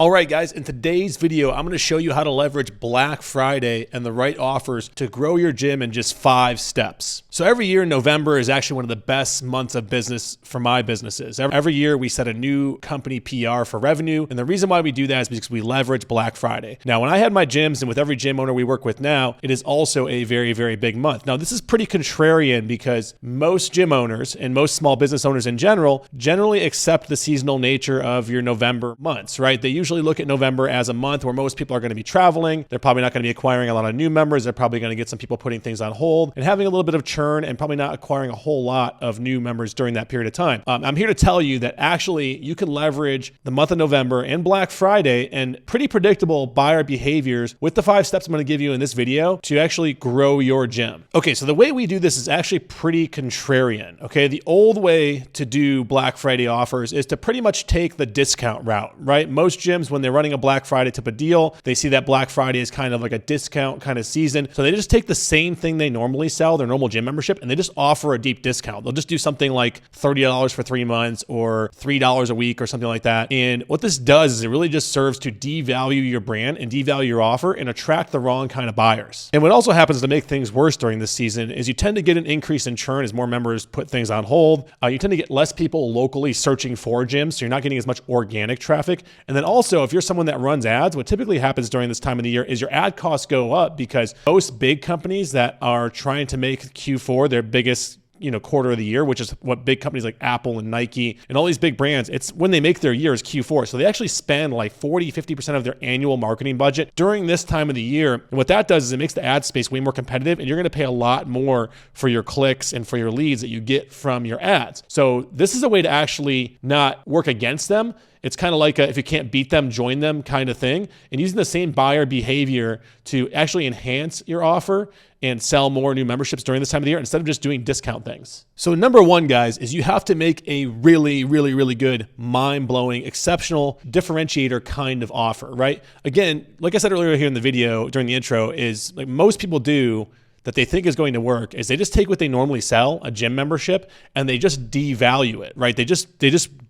All right, guys, in today's video, I'm going to show you how to leverage Black Friday and the right offers to grow your gym in just 5 steps. So every year, November is actually one of the best months of business for my businesses. Every year, we set a new company PR for revenue. And the reason why we do that is because we leverage Black Friday. Now, when I had my gyms and with every gym owner we work with now, it is also a very, very big month. Now, this is pretty contrarian because most gym owners and most small business owners in general generally accept the seasonal nature of your November months, right? They usually look at November as a month where most people are going to be traveling. They're probably not going to be acquiring a lot of new members. They're probably going to get some people putting things on hold and having a little bit of churn and probably not acquiring a whole lot of new members during that period of time. I'm here to tell you that actually you can leverage the month of November and Black Friday and pretty predictable buyer behaviors with the 5 steps I'm going to give you in this video to actually grow your gym. Okay, so the way we do this is actually pretty contrarian. Okay, the old way to do Black Friday offers is to pretty much take the discount route, right? Most gyms, when they're running a Black Friday type of deal, they see that Black Friday is kind of like a discount kind of season. So they just take the same thing they normally sell, their normal gym membership, and they just offer a deep discount. They'll just do something like $30 for 3 months or $3 a week or something like that. And what this does is it really just serves to devalue your brand and devalue your offer and attract the wrong kind of buyers. And what also happens to make things worse during this season is you tend to get an increase in churn as more members put things on hold. You tend to get less people locally searching for gyms, so you're not getting as much organic traffic. And then also, if you're someone that runs ads, what typically happens during this time of the year is your ad costs go up because most big companies that are trying to make Q4 their biggest quarter of the year, which is what big companies like Apple and Nike and all these big brands, it's when they make their year is Q4. So they actually spend like 40-50% of their annual marketing budget during this time of the year. And what that does is it makes the ad space way more competitive and you're going to pay a lot more for your clicks and for your leads that you get from your ads. So this is a way to actually not work against them. It's kind of like if you can't beat them, join them kind of thing. And using the same buyer behavior to actually enhance your offer and sell more new memberships during this time of the year instead of just doing discount things. So number one, guys, is you have to make a really, really, really good, mind-blowing, exceptional differentiator kind of offer, right? Again, like I said earlier here in the video during the intro, is like most people do that they think is going to work is they just take what they normally sell, a gym membership, and they just devalue it, right? They just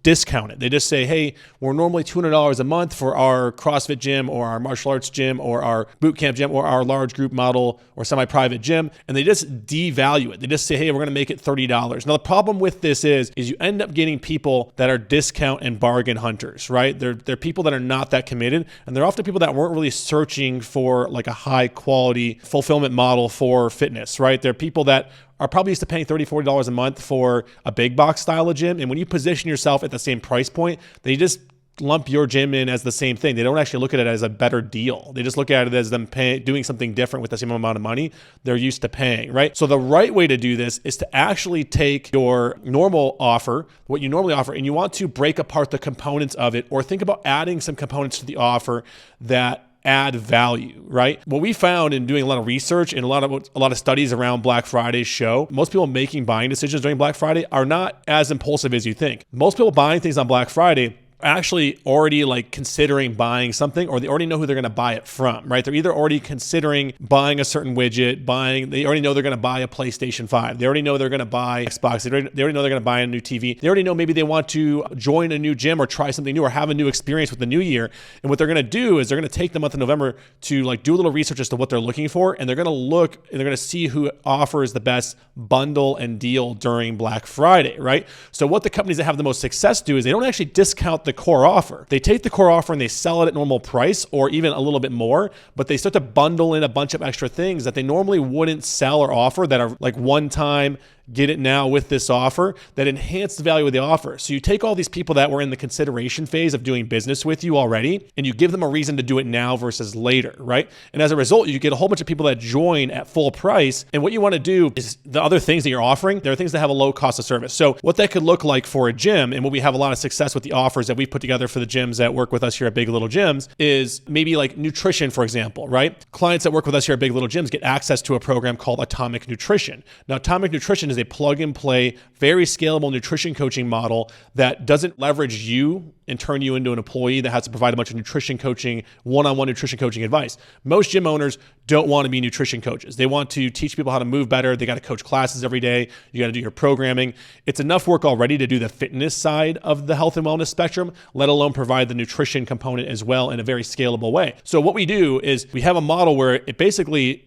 discount it. They just say, hey, we're normally $200 a month for our CrossFit gym or our martial arts gym or our boot camp gym or our large group model or semi-private gym. And they just devalue it. They just say, hey, we're going to make it $30. Now, the problem with this is you end up getting people that are discount and bargain hunters, right? They're people that are not that committed. And they're often people that weren't really searching for like a high quality fulfillment model for fitness, right? They're people that are probably used to paying $30, $40 a month for a big box style of gym. And when you position yourself at the same price point, they just lump your gym in as the same thing. They don't actually look at it as a better deal. They just look at it as them doing something different with the same amount of money they're used to paying, right? So the right way to do this is to actually take your normal offer, what you normally offer, and you want to break apart the components of it or think about adding some components to the offer that add value, right? What we found in doing a lot of research and a lot of studies around Black Friday show, most people making buying decisions during Black Friday are not as impulsive as you think. Most people buying things on Black Friday actually already like considering buying something, or they already know who they're going to buy it from, right? They're either already considering buying a certain widget, they already know they're going to buy a PlayStation 5. They already know they're going to buy Xbox. They already know they're going to buy a new TV. They already know maybe they want to join a new gym or try something new or have a new experience with the new year. And what they're going to do is they're going to take the month of November to like do a little research as to what they're looking for. And they're going to look and they're going to see who offers the best bundle and deal during Black Friday, right? So what the companies that have the most success do is they don't actually discount the core offer. They take the core offer and they sell it at normal price or even a little bit more, but they start to bundle in a bunch of extra things that they normally wouldn't sell or offer that are like one time, get it now with this offer that enhance the value of the offer. So you take all these people that were in the consideration phase of doing business with you already, and you give them a reason to do it now versus later, right? And as a result, you get a whole bunch of people that join at full price. And what you want to do is the other things that you're offering, there are things that have a low cost of service. So what that could look like for a gym, and what we have a lot of success with the offers that we've put together for the gyms that work with us here at Big Little Gyms is maybe like nutrition, for example, right? Clients that work with us here at Big Little Gyms get access to a program called Atomic Nutrition. Now, Atomic Nutrition is a plug and play, very scalable nutrition coaching model that doesn't leverage you and turn you into an employee that has to provide a bunch of nutrition coaching, one-on-one nutrition coaching advice. Most gym owners don't want to be nutrition coaches. They want to teach people how to move better. They got to coach classes every day. You got to do your programming. It's enough work already to do the fitness side of the health and wellness spectrum, let alone provide the nutrition component as well in a very scalable way. So what we do is we have a model where it basically,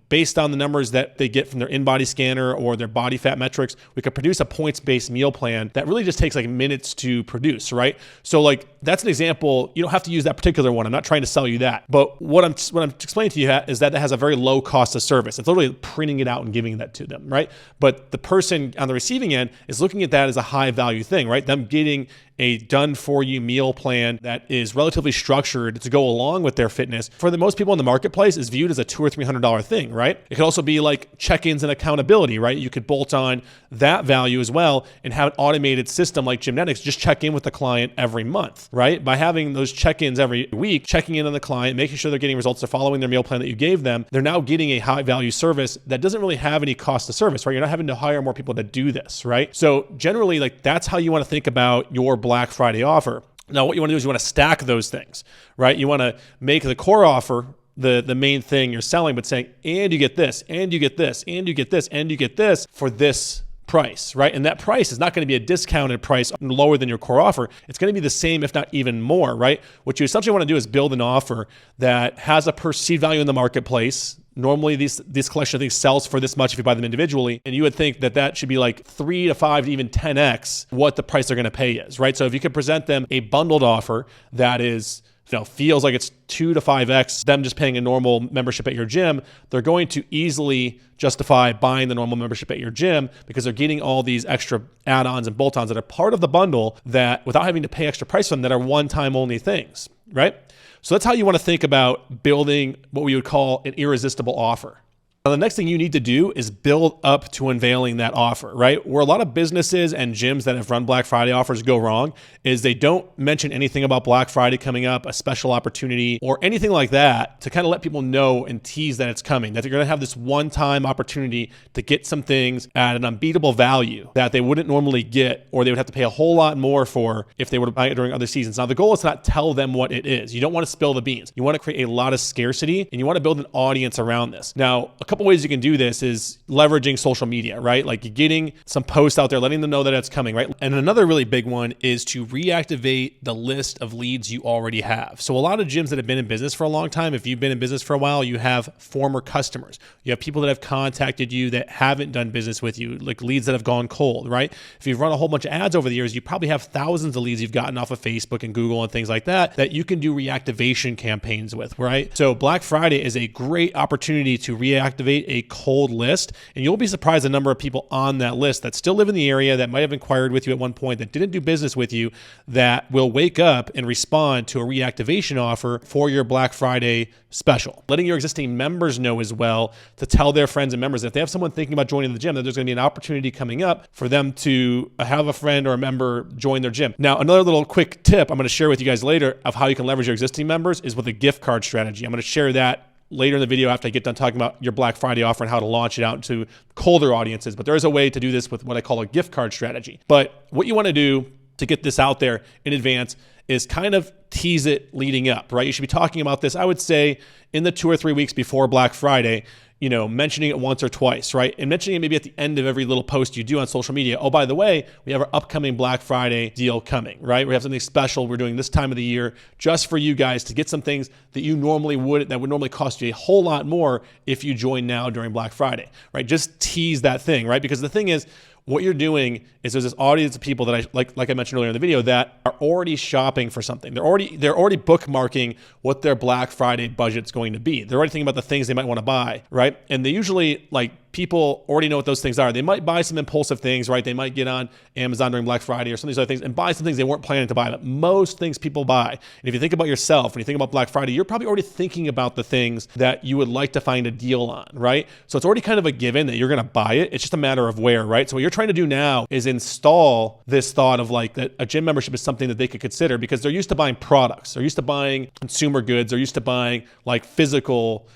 based on the numbers that they get from their in-body scanner or their body fat metrics, we could produce a points-based meal plan that really just takes like minutes to produce, right? So like that's an example. You don't have to use that particular one. I'm not trying to sell you that. But what I'm explaining to you is that it has a very low cost of service. It's literally printing it out and giving that to them, right? But the person on the receiving end is looking at that as a high value thing, right? Them getting a done for you meal plan that is relatively structured to go along with their fitness for the most people in the marketplace is viewed as a $200 or $300 thing, right? It could also be like check-ins and accountability, right? You could bolt on that value as well and have an automated system like Gymnetics just check in with the client every month, right? By having those check-ins every week, checking in on the client, making sure they're getting results, they're following their meal plan that you gave them, they're now getting a high value service that doesn't really have any cost of service, right? You're not having to hire more people to do this, right? So generally, like that's how you want to think about your Black Friday offer. Now, what you want to do is you want to stack those things, right? You want to make the core offer the main thing you're selling, but saying, and you get this, and you get this, and you get this, and you get this for this price, right? And that price is not going to be a discounted price lower than your core offer. It's going to be the same, if not even more, right? What you essentially want to do is build an offer that has a perceived value in the marketplace. Normally, this collection of things sells for this much if you buy them individually, and you would think that should be like 3 to 5 to even 10x what the price they're going to pay is, right? So if you could present them a bundled offer that is, feels like it's 2 to 5x them just paying a normal membership at your gym, they're going to easily justify buying the normal membership at your gym because they're getting all these extra add-ons and bolt-ons that are part of the bundle that without having to pay extra price for them that are one-time only things, right? So that's how you want to think about building what we would call an irresistible offer. Now, the next thing you need to do is build up to unveiling that offer, right? Where a lot of businesses and gyms that have run Black Friday offers go wrong is they don't mention anything about Black Friday coming up, a special opportunity, or anything like that to kind of let people know and tease that it's coming, that you're going to have this one-time opportunity to get some things at an unbeatable value that they wouldn't normally get, or they would have to pay a whole lot more for if they were to buy it during other seasons. Now, the goal is to not tell them what it is. You don't want to spill the beans. You want to create a lot of scarcity, and you want to build an audience around this. Now, a couple ways you can do this is leveraging social media, right? Like you're getting some posts out there, letting them know that it's coming, right? And another really big one is to reactivate the list of leads you already have. So a lot of gyms that have been in business for a long time, if you've been in business for a while, you have former customers. You have people that have contacted you that haven't done business with you, like leads that have gone cold, right? If you've run a whole bunch of ads over the years, you probably have thousands of leads you've gotten off of Facebook and Google and things like that you can do reactivation campaigns with, right? So Black Friday is a great opportunity to reactivate a cold list, and you'll be surprised the number of people on that list that still live in the area, that might have inquired with you at one point, that didn't do business with you, that will wake up and respond to a reactivation offer for your Black Friday special. Letting your existing members know as well to tell their friends and members that if they have someone thinking about joining the gym, that there's going to be an opportunity coming up for them to have a friend or a member join their gym. Now, another little quick tip I'm going to share with you guys later of how you can leverage your existing members is with a gift card strategy. I'm going to share that later in the video after I get done talking about your Black Friday offer and how to launch it out to colder audiences. But there is a way to do this with what I call a gift card strategy. But what you want to do to get this out there in advance is kind of tease it leading up, right? You should be talking about this, I would say, in the 2 or 3 weeks before Black Friday, mentioning it once or twice, right? And mentioning it maybe at the end of every little post you do on social media. Oh, by the way, we have our upcoming Black Friday deal coming, right? We have something special we're doing this time of the year just for you guys to get some things that would normally cost you a whole lot more if you join now during Black Friday, right? Just tease that thing, right? Because the thing is, what you're doing is there's this audience of people that I mentioned earlier in the video that are already shopping for something. They're already bookmarking what their Black Friday budget's going to be. They're already thinking about the things they might want to buy, right? And they usually people already know what those things are. They might buy some impulsive things, right? They might get on Amazon during Black Friday or some of these other things and buy some things they weren't planning to buy. But most things people buy. And if you think about yourself, when you think about Black Friday, you're probably already thinking about the things that you would like to find a deal on, right? So it's already kind of a given that you're going to buy it. It's just a matter of where, right? So what you're trying to do now is install this thought of that a gym membership is something that they could consider because they're used to buying products. They're used to buying consumer goods. They're used to buying physical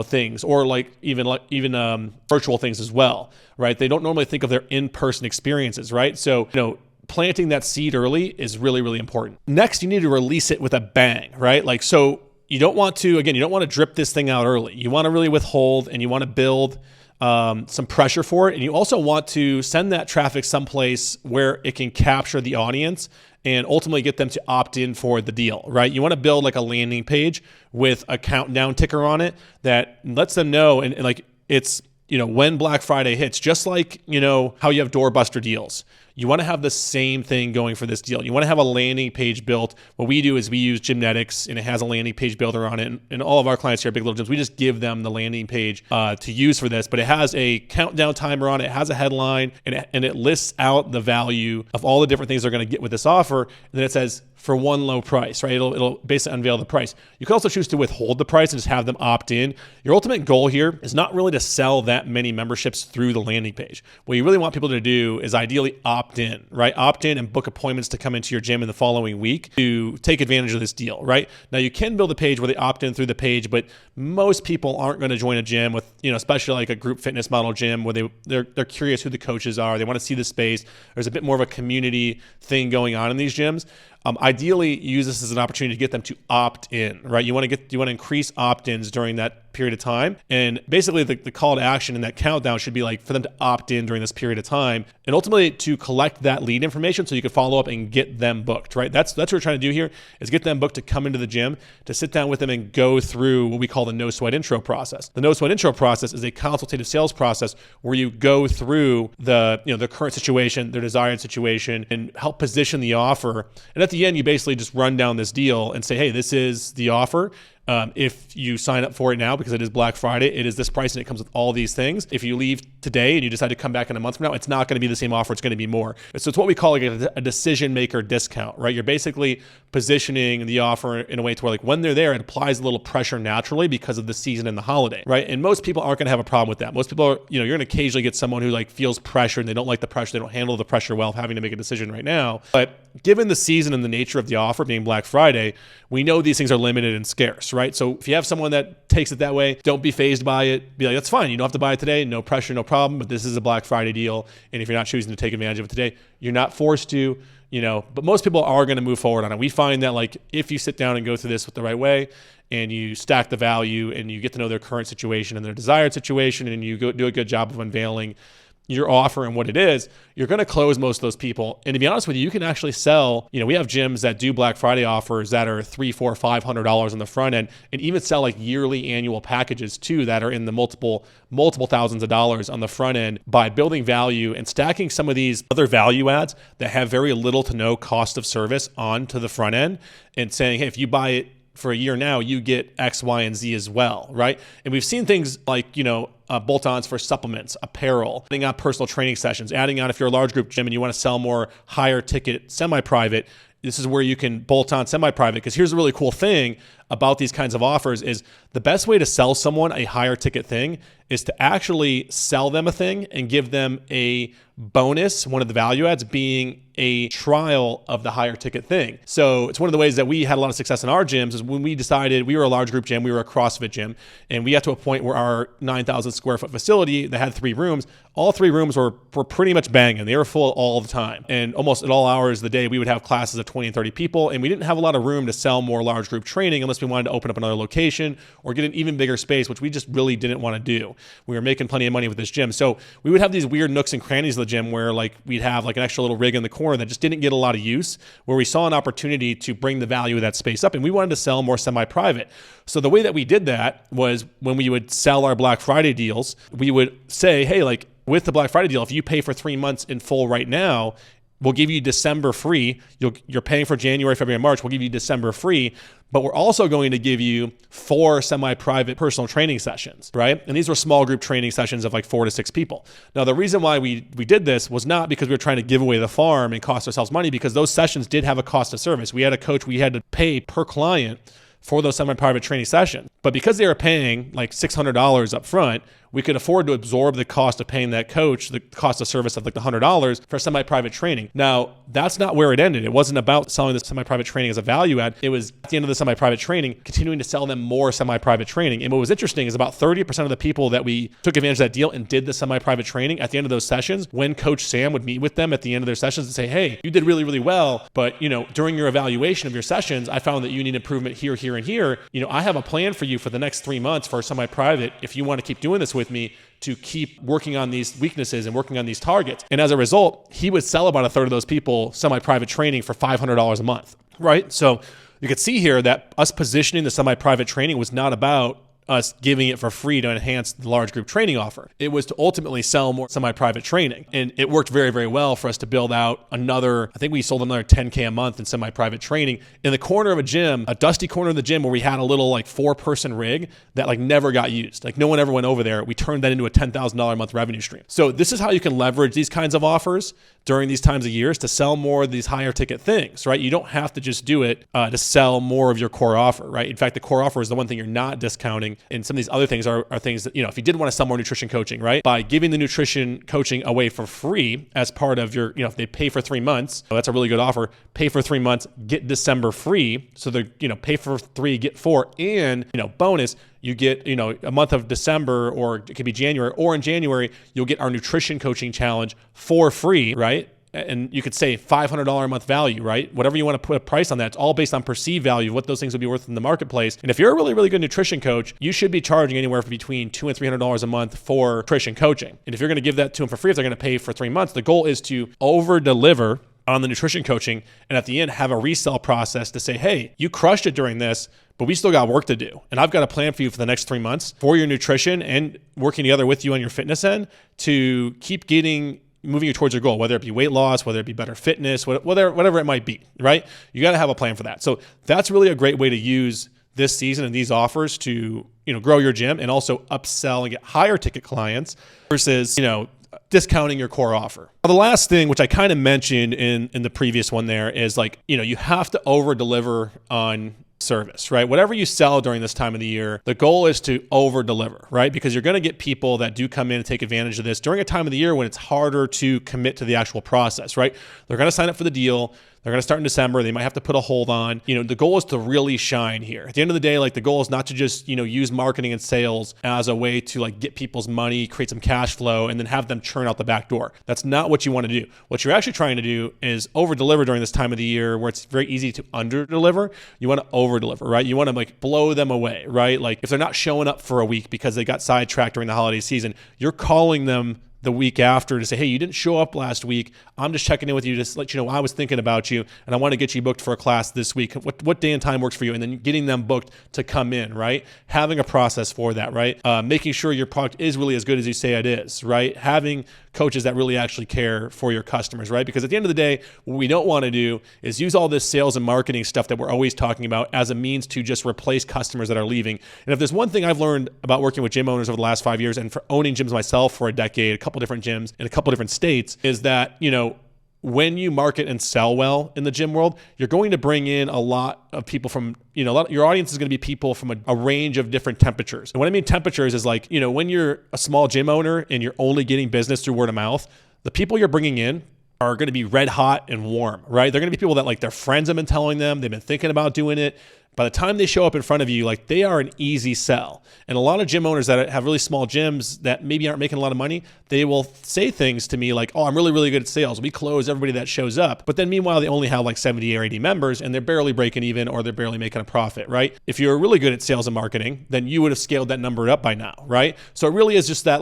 things, or even virtual things as well, right? They don't normally think of their in-person experiences, right? So, planting that seed early is really, really important. Next, you need to release it with a bang, right? Like, so you don't want to drip this thing out early. You want to really withhold, and you want to build some pressure for it. And you also want to send that traffic someplace where it can capture the audience and ultimately get them to opt in for the deal, right? You want to build like a landing page with a countdown ticker on it that lets them know, and like it's, when Black Friday hits, just like, how you have doorbuster deals. You want to have the same thing going for this deal. You want to have a landing page built. What we do is we use Gymnetics, and it has a landing page builder on it. And all of our clients here at Big Little Gyms, we just give them the landing page to use for this. But it has a countdown timer on it. It has a headline, and it lists out the value of all the different things they're going to get with this offer. And then it says, for one low price, right? It'll basically unveil the price. You can also choose to withhold the price and just have them opt in. Your ultimate goal here is not really to sell that many memberships through the landing page. What you really want people to do is ideally opt in, right? Opt in and book appointments to come into your gym in the following week to take advantage of this deal, right? Now you can build a page where they opt in through the page, but most people aren't going to join a gym with, especially like a group fitness model gym where they're curious who the coaches are. They want to see the space. There's a bit more of a community thing going on in these gyms. Ideally, use this as an opportunity to get them to opt in, right? You want to increase opt-ins during that period of time. And basically the call to action in that countdown should be like for them to opt in during this period of time and ultimately to collect that lead information so you can follow up and get them booked, right? That's what we're trying to do here is get them booked to come into the gym, to sit down with them and go through what we call the no sweat intro process. The no sweat intro process is a consultative sales process where you go through the current situation, their desired situation, and help position the offer. And at the end, you basically just run down this deal and say, hey, this is the offer. If you sign up for it now, because it is Black Friday, it is this price and it comes with all these things. If you leave today and you decide to come back in a month from now, it's not going to be the same offer. It's going to be more. So it's what we call like a decision maker discount, right? You're basically positioning the offer in a way to where like when they're there, it applies a little pressure naturally because of the season and the holiday, right? And most people aren't going to have a problem with that. Most people are, you're going to occasionally get someone who like feels pressure and they don't like the pressure. They don't handle the pressure well of having to make a decision right now. But given the season and the nature of the offer being Black Friday, we know these things are limited and scarce, right? So if you have someone that takes it that way, don't be fazed by it. Be like, that's fine. You don't have to buy it today. No pressure, no problem. But this is a Black Friday deal. And if you're not choosing to take advantage of it today, you're not forced to, but most people are going to move forward on it. We find that like if you sit down and go through this with the right way and you stack the value and you get to know their current situation and their desired situation and you do a good job of unveiling your offer and what it is, you're going to close most of those people. And to be honest with you, you can actually sell, we have gyms that do Black Friday offers that are $300, $400, $500 on the front end, and even sell like yearly annual packages too that are in the multiple thousands of dollars on the front end by building value and stacking some of these other value adds that have very little to no cost of service onto the front end and saying, hey, if you buy it for a year now, you get X, Y, and Z as well, right? And we've seen things like, bolt-ons for supplements, apparel, adding on personal training sessions, adding on if you're a large group gym and you want to sell more higher ticket semi-private, this is where you can bolt on semi-private. Because here's the really cool thing about these kinds of offers is the best way to sell someone a higher ticket thing is to actually sell them a thing and give them a bonus, one of the value adds being a trial of the higher ticket thing. So it's one of the ways that we had a lot of success in our gyms is when we decided we were a large group gym, we were a CrossFit gym, and we got to a point where our 9,000 square foot facility that had 3 rooms, all 3 rooms were pretty much banging. They were full all the time. And almost at all hours of the day, we would have classes of 20 and 30 people, and we didn't have a lot of room to sell more large group training unless we wanted to open up another location or get an even bigger space, which we just really didn't want to do. We were making plenty of money with this gym. So we would have these weird nooks and crannies of the gym where like we'd have like an extra little rig in the corner that just didn't get a lot of use, where we saw an opportunity to bring the value of that space up, and we wanted to sell more semi-private. So the way that we did that was when we would sell our Black Friday deals, we would say, hey, like with the Black Friday deal, if you pay for 3 months in full right now, we'll give you December free. You're paying for January, February, and March. We'll give you December free, but we're also going to give you 4 semi-private personal training sessions, right? And these were small group training sessions of like 4 to 6 people. Now, the reason why we did this was not because we were trying to give away the farm and cost ourselves money, because those sessions did have a cost of service. We had a coach we had to pay per client for those semi-private training sessions. But because they were paying like $600 up front, we could afford to absorb the cost of paying that coach, the cost of service of like the $100 for semi-private training. Now, that's not where it ended. It wasn't about selling the semi-private training as a value add. It was at the end of the semi-private training, continuing to sell them more semi-private training. And what was interesting is about 30% of the people that we took advantage of that deal and did the semi-private training at the end of those sessions, when Coach Sam would meet with them at the end of their sessions and say, hey, you did really, really well, but during your evaluation of your sessions, I found that you need improvement here, here, and here. I have a plan for you for the next 3 months for semi-private if you want to keep doing this with me, to keep working on these weaknesses and working on these targets. And as a result, he would sell about a third of those people semi-private training for $500 a month, right? So you could see here that us positioning the semi-private training was not about us giving it for free to enhance the large group training offer. It was to ultimately sell more semi-private training. And it worked very, very well for us to build out I think we sold another $10K a month in semi-private training in the corner of a gym, a dusty corner of the gym where we had a little 4-person rig that never got used. No one ever went over there. We turned that into a $10,000 a month revenue stream. So this is how you can leverage these kinds of offers during these times of years to sell more of these higher ticket things, right? You don't have to just do it to sell more of your core offer, right? In fact, the core offer is the one thing you're not discounting. And some of these other things are things that, if you did want to sell more nutrition coaching, right? By giving the nutrition coaching away for free as part of your, if they pay for 3 months, that's a really good offer. Pay for 3 months, get December free. So they're, pay for 3, get 4, and, bonus, you get, a month of December, or it could be January, or in January, you'll get our nutrition coaching challenge for free, right? And you could say $500 a month value, right? Whatever you want to put a price on that, it's all based on perceived value of what those things would be worth in the marketplace. And if you're a really, really good nutrition coach, you should be charging anywhere between $200 and $300 a month for nutrition coaching. And if you're going to give that to them for free, if they're going to pay for 3 months, the goal is to over deliver on the nutrition coaching, and at the end have a resell process to say, hey, you crushed it during this, but we still got work to do. And I've got a plan for you for the next 3 months for your nutrition and working together with you on your fitness end to keep moving you towards your goal, whether it be weight loss, whether it be better fitness, whatever it might be, right? You got to have a plan for that. So that's really a great way to use this season and these offers to, grow your gym and also upsell and get higher ticket clients versus, discounting your core offer. Now, the last thing, which I kind of mentioned in the previous one there, is you have to over deliver on service, right? Whatever you sell during this time of the year, the goal is to over deliver, right? Because you're going to get people that do come in and take advantage of this during a time of the year when it's harder to commit to the actual process, right? They're going to sign up for the deal. They're going to start in December. They might have to put a hold on. The goal is to really shine here. At the end of the day, the goal is not to just, use marketing and sales as a way to get people's money, create some cash flow, and then have them churn out the back door. That's not what you want to do. What you're actually trying to do is over deliver during this time of the year where it's very easy to under deliver. You want to over deliver, right? You want to blow them away, right? If they're not showing up for a week because they got sidetracked during the holiday season, you're calling them the week after to say, hey, you didn't show up last week. I'm just checking in with you just to let you know I was thinking about you and I want to get you booked for a class this week. What day and time works for you? And then getting them booked to come in, right? Having a process for that, right? Making sure your product is really as good as you say it is, right? Having coaches that really actually care for your customers, right? Because at the end of the day, what we don't want to do is use all this sales and marketing stuff that we're always talking about as a means to just replace customers that are leaving. And if there's one thing I've learned about working with gym owners over the last 5 years and for owning gyms myself for a decade, a couple different gyms in a couple different states, is that, when you market and sell well in the gym world, you're going to bring in a lot of people from, your audience is going to be people from a range of different temperatures. And what I mean temperatures is when you're a small gym owner and you're only getting business through word of mouth, the people you're bringing in are going to be red hot and warm, right? They're going to be people that their friends have been telling them, they've been thinking about doing it. By the time they show up in front of you, they are an easy sell. And a lot of gym owners that have really small gyms that maybe aren't making a lot of money, they will say things to me like, oh, I'm really, really good at sales. We close everybody that shows up. But then meanwhile, they only have 70 or 80 members and they're barely breaking even or they're barely making a profit, right? If you're really good at sales and marketing, then you would have scaled that number up by now, right? So it really is just that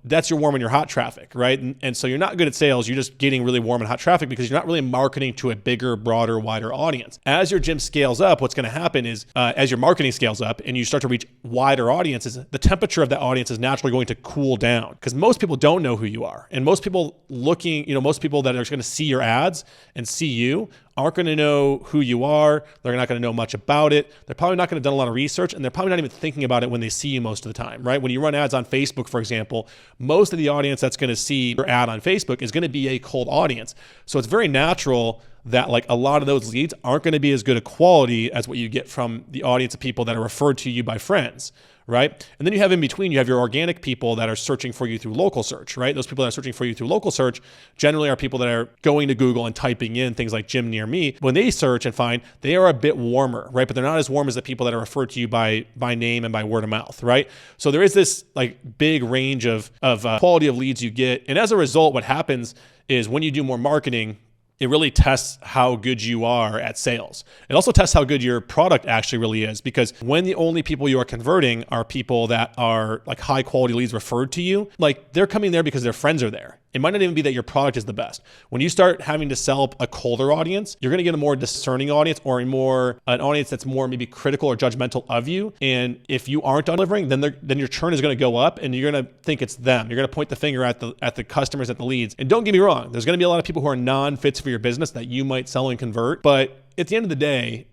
that's your warm and your hot traffic, right? And so you're not good at sales. You're just getting really warm and hot traffic because you're not really marketing to a bigger, broader, wider audience. As your gym scales up, what's going to happen is as your marketing scales up and you start to reach wider audiences, the temperature of that audience is naturally going to cool down because most people don't know who you are. And most people most people that are going to see your ads and see you aren't going to know who you are. They're not going to know much about it. They're probably not going to have done a lot of research and they're probably not even thinking about it when they see you most of the time, right? When you run ads on Facebook, for example, most of the audience that's going to see your ad on Facebook is going to be a cold audience. So it's very natural that a lot of those leads aren't going to be as good a quality as what you get from the audience of people that are referred to you by friends, right? And then you have in between, you have your organic people that are searching for you through local search, right? Those people that are searching for you through local search generally are people that are going to Google and typing in things like gym near me. When they search and find, they are a bit warmer, right? But they're not as warm as the people that are referred to you by name and by word of mouth, right? So there is this like big range of quality of leads you get. And as a result, what happens is when you do more marketing, it really tests how good you are at sales. It also tests how good your product actually really is, because when the only people you are converting are people that are like high quality leads referred to you, like they're coming there because their friends are there. It might not even be that your product is the best. When you start having to sell a colder audience, you're going to get a more discerning audience, or an audience that's more maybe critical or judgmental of you. And if you aren't delivering, then your churn is going to go up, and you're going to think it's them. You're going to point the finger at the customers, at the leads. And don't get me wrong, there's going to be a lot of people who are non-fits for your business that you might sell and convert. But at the end of the day,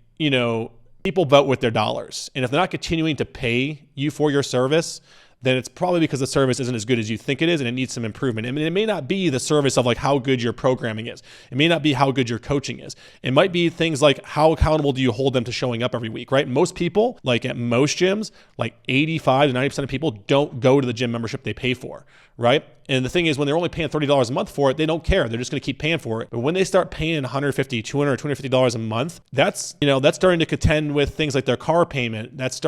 people vote with their dollars. And if they're not continuing to pay you for your service, then it's probably because the service isn't as good as you think it is, and it needs some improvement. I mean, it may not be the service of like how good your programming is. It may not be how good your coaching is. It might be things like how accountable do you hold them to showing up every week, right? Most people, like at most gyms, like 85 to 90% of people don't go to the gym membership they pay for, right? And the thing is, when they're only paying $30 a month for it, they don't care. They're just going to keep paying for it. But when they start paying $150, $200, $250 a month, that's starting to contend with things like their car payment. That's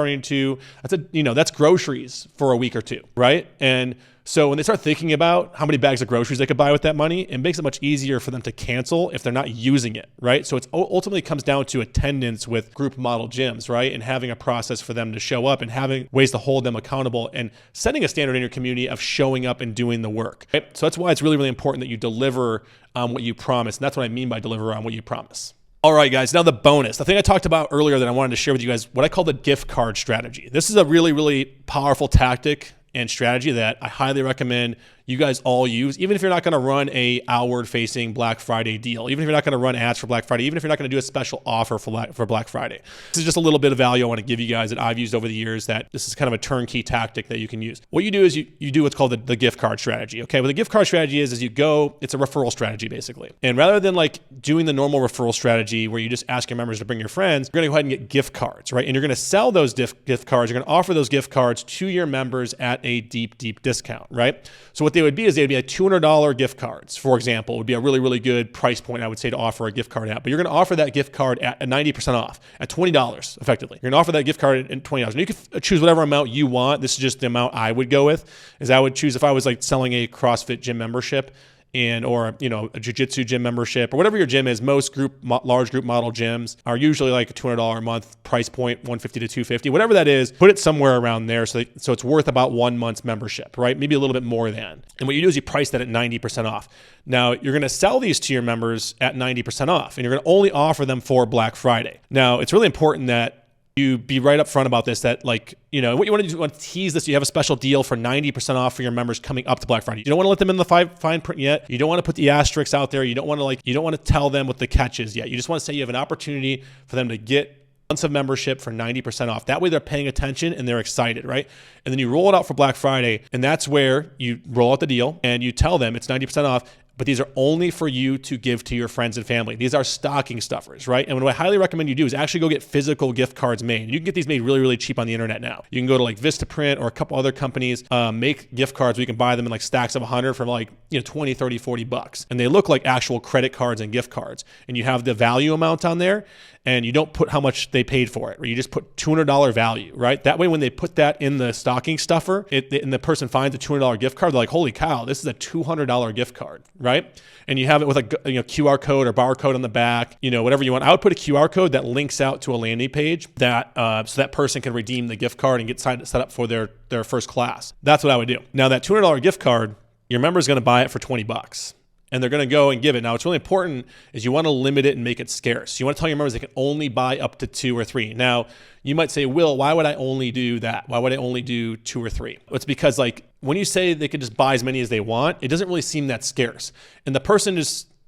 groceries for a week or two, right? And so when they start thinking about how many bags of groceries they could buy with that money, it makes it much easier for them to cancel if they're not using it, right? So it's ultimately comes down to attendance with group model gyms, right? And having a process for them to show up and having ways to hold them accountable and setting a standard in your community of showing up and doing the work, right? So that's why it's really, really important that you deliver what you promise. And that's what I mean by deliver on what you promise. All right, guys, now the bonus. The thing I talked about earlier that I wanted to share with you guys, what I call the gift card strategy. This is a really, really powerful tactic and strategy that I highly recommend you guys all use, even if you're not going to run a outward facing Black Friday deal, even if you're not going to run ads for Black Friday, even if you're not going to do a special offer for Black Friday. This is just a little bit of value I want to give you guys that I've used over the years, that this is kind of a turnkey tactic that you can use. What you do is you do what's called the gift card strategy. Okay. What the gift card strategy is you go, it's a referral strategy basically. And rather than like doing the normal referral strategy where you just ask your members to bring your friends, you're going to go ahead and get gift cards, right? And you're going to sell those gift cards. You're going to offer those gift cards to your members at a deep, deep discount, right? So what they would be is they'd be like $200 gift cards, for example, would be a really, really good price point, I would say, to offer a gift card at. But you're going to offer that gift card at 90% off, at $20 effectively. You're going to offer that gift card at $20. And you can choose whatever amount you want. This is just the amount I would go with, is I would choose if I was like selling a CrossFit gym membership or a jiu-jitsu gym membership or whatever your gym is. Most large group model gyms are usually like a $200 a month price point, $150 to $250, whatever that is. Put it somewhere around there so it's worth about 1 month's membership, right? Maybe a little bit more than. And what you do is you price that at 90% off. Now you're going to sell these to your members at 90% off, and you're going to only offer them for Black Friday. Now it's really important that you be right up front about this, that what you want to do, you want to tease this. You have a special deal for 90% off for your members coming up to Black Friday. You don't want to let them in the fine print yet. You don't want to put the asterisks out there. You don't want to tell them what the catch is yet. You just want to say you have an opportunity for them to get months of membership for 90% off. That way they're paying attention and they're excited, right? And then you roll it out for Black Friday, and that's where you roll out the deal and you tell them it's 90% off. But these are only for you to give to your friends and family. These are stocking stuffers, right? And what I highly recommend you do is actually go get physical gift cards made. You can get these made really, really cheap on the internet now. You can go to like Vistaprint or a couple other companies, make gift cards where you can buy them in like stacks of 100 for like 20, 30, 40 bucks. And they look like actual credit cards and gift cards. And you have the value amount on there, and you don't put how much they paid for it, or you just put $200 value, right? That way, when they put that in the stocking stuffer and the person finds a $200 gift card, they're like, holy cow, this is a $200 gift card, right? And you have it with a QR code or barcode on the back, whatever you want. I would put a QR code that links out to a landing page that so that person can redeem the gift card and get set up for their first class. That's what I would do. Now that $200 gift card, your member is going to buy it for $20. And they're going to go and give it. Now, what's really important is you want to limit it and make it scarce. You want to tell your members they can only buy up to 2 or 3. Now, you might say, Will, why would I only do that? Why would I only do 2 or 3? It's because when you say they can just buy as many as they want, it doesn't really seem that scarce. And the person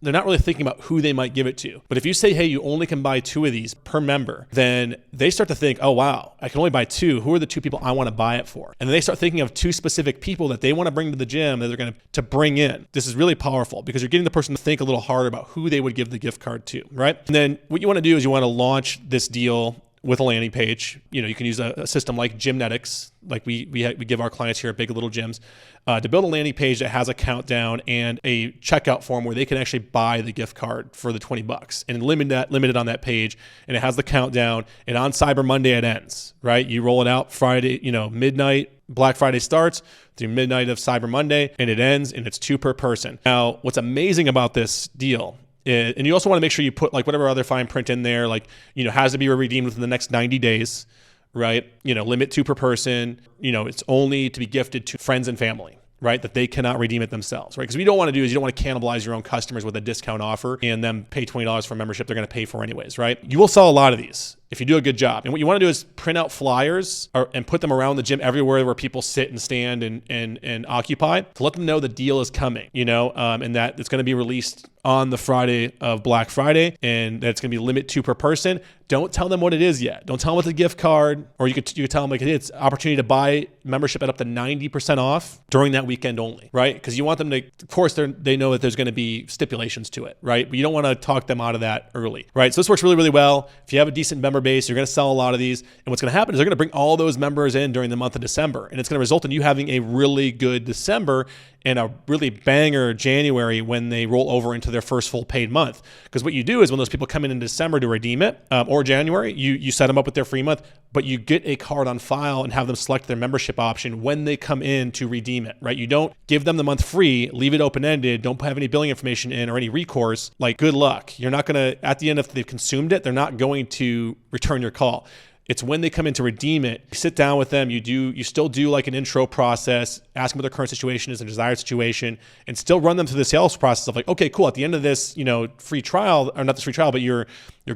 they're not really thinking about who they might give it to. But if you say, hey, you only can buy 2 of these per member, then they start to think, oh, wow, I can only buy 2. Who are the 2 people I want to buy it for? And then they start thinking of 2 specific people that they want to bring to the gym that they're going to bring in. This is really powerful because you're getting the person to think a little harder about who they would give the gift card to, right? And then what you want to do is you want to launch this deal with a landing page. You can use a system like Gymnetics, like we give our clients here at Big Little Gyms, to build a landing page that has a countdown and a checkout form where they can actually buy the gift card for the $20 and limit it on that page. And it has the countdown, and on Cyber Monday it ends, right? You roll it out Friday, midnight, Black Friday starts through midnight of Cyber Monday, and it ends, and it's 2 per person. Now, what's amazing about this deal, and you also want to make sure you put like whatever other fine print in there, like, has to be redeemed within the next 90 days, right? Limit 2 per person. It's only to be gifted to friends and family, right? That they cannot redeem it themselves, right? Because what you don't want to do is you don't want to cannibalize your own customers with a discount offer and them pay $20 for a membership they're going to pay for anyways, right? You will sell a lot of these if you do a good job. And what you want to do is print out flyers and put them around the gym everywhere where people sit and stand and occupy to let them know the deal is coming, and that it's going to be released on the Friday of Black Friday, and that it's going to be limit 2 per person. Don't tell them what it is yet. Don't tell them what the gift card, or you could tell them like it's opportunity to buy membership at up to 90% off during that weekend only, right? Because you want them to, of course, they know that there's going to be stipulations to it, right? But you don't want to talk them out of that early, right? So this works really, really well. If you have a decent member base, you're going to sell a lot of these. And what's going to happen is they're going to bring all those members in during the month of December. And it's going to result in you having a really good December and a really banger January when they roll over into their first full paid month. Because what you do is when those people come in December to redeem it, or January, you set them up with their free month, but you get a card on file and have them select their membership option when they come in to redeem it, right? You don't give them the month free, leave it open-ended, don't have any billing information in or any recourse. Like, good luck. You're not going to, at the end, if they've consumed it, they're not going to return your call. It's when they come in to redeem it, you sit down with them, you still do like an intro process, ask them what their current situation is, a desired situation, and still run them through the sales process of like, okay, cool, at the end of this, free trial, or not this free trial, but your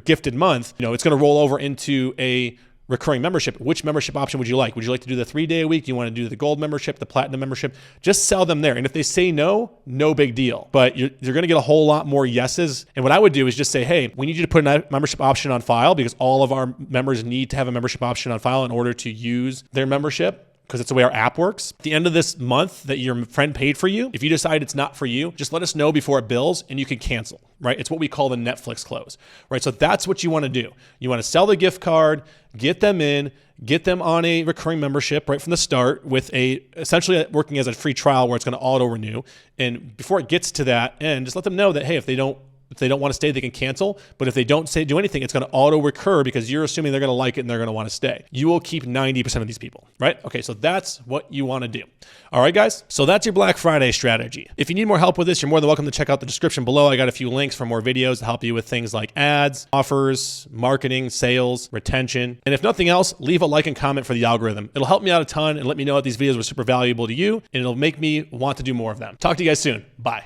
gifted month, it's going to roll over into a recurring membership. Which membership option would you like? Would you like to do the 3-day a week? Do you want to do the gold membership, the platinum membership? Just sell them there. And if they say no, no big deal. But you're going to get a whole lot more yeses. And what I would do is just say, hey, we need you to put a membership option on file because all of our members need to have a membership option on file in order to use their membership, because it's the way our app works. At the end of this month that your friend paid for you, if you decide it's not for you, just let us know before it bills and you can cancel, right? It's what we call the Netflix close, right? So that's what you want to do. You want to sell the gift card, get them in, get them on a recurring membership right from the start with essentially working as a free trial where it's going to auto renew. And before it gets to that end, just let them know that, hey, if they don't want to stay, they can cancel. But if they don't do anything, it's going to auto recur because you're assuming they're going to like it and they're going to want to stay. You will keep 90% of these people, right? Okay, so that's what you want to do. All right, guys. So that's your Black Friday strategy. If you need more help with this, you're more than welcome to check out the description below. I got a few links for more videos to help you with things like ads, offers, marketing, sales, retention. And if nothing else, leave a like and comment for the algorithm. It'll help me out a ton and let me know that these videos were super valuable to you, and it'll make me want to do more of them. Talk to you guys soon. Bye.